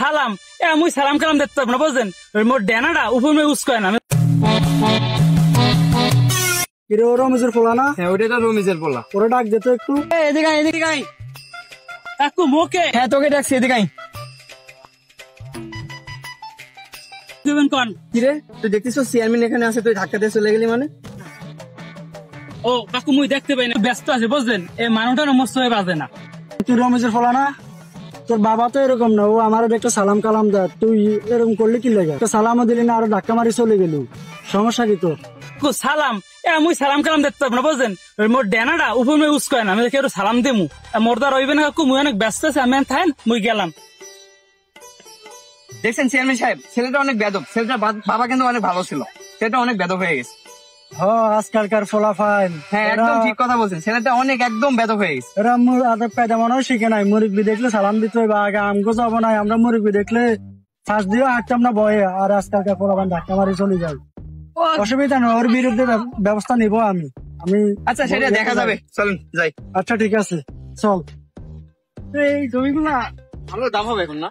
সালাম মুই সালাম কালাম দেখতে পারবো না বুঝলেন, মোর ডেনাটা উপর ইউজ করে না। রমেশের পোলা না? হ্যাঁ ওটা তো রমেশের পোলা। ওরা ডাক দিত একটু। এদিকে এদিকে কাকু মোকে। হ্যাঁ তোকে ডাকছি, এদিকে আই। কন কিরে তুই দেখতিস চেয়ারম্যান এখানে আছে, তুই ধাক্কা দিয়ে চলে গেলি মানে? ও কাকু মুই দেখতে পাই না, ব্যস্ত আছে বুঝলেন, এই মানুষটা মস্ত হয়ে বাজে না। তুই রমেশের পোলা না? তোর বাবা তো এরকম না, ও আমার একটা সালাম কালাম দেয়, তুই এরকম করলে কি লেগে? সালামও দিলি না, আরো ধাক্কা মারি চলে গেলি, সমস্যা কি তোর? সালাম মুই সালাম কালাম দেখতে পারবো না বুঝলেন, মোর ডেনাটা উপর ইউজ করে না। আমি দেখি সালাম দেমু, মোর দা রইবে না কাকু, মুই অনেক ব্যস্ত আছে, আমি থাকেন মুই গেলাম। দেখছেন চেয়ারম্যান সাহেব, ছেলেটা অনেক বেদব। ছেলেটার বাবা কিন্তু অনেক ভালো ছিল, ছেলেটা অনেক বেদব হয়ে গেছে। আজকালকার ফলাফাইল। হ্যাঁ একদম ঠিক কথা বলছেন, ছেলেটা অনেক একদম বেদব হয়ে গেছে। এরা আদব কায়দা মনে হয় শিখে নাই। মুরব্বি দেখলে সালাম দিতে হবে, আগে আমগো যাবো না, আমরা মুরব্বি দেখলে ফাঁস দিয়েও হাঁটতাম না ভয়ে, আর আজকালকার ফলাফাইল ধাক্কা মারি চলে যায়। অসুবিধা নেই, ওর বিরুদ্ধে ব্যবস্থা নিবো আমি। আচ্ছা সেটা দেখা যাবে, চলুন যাই। আচ্ছা ঠিক আছে চল। এই জমিগুলা ভালো দাম হবে এখন না?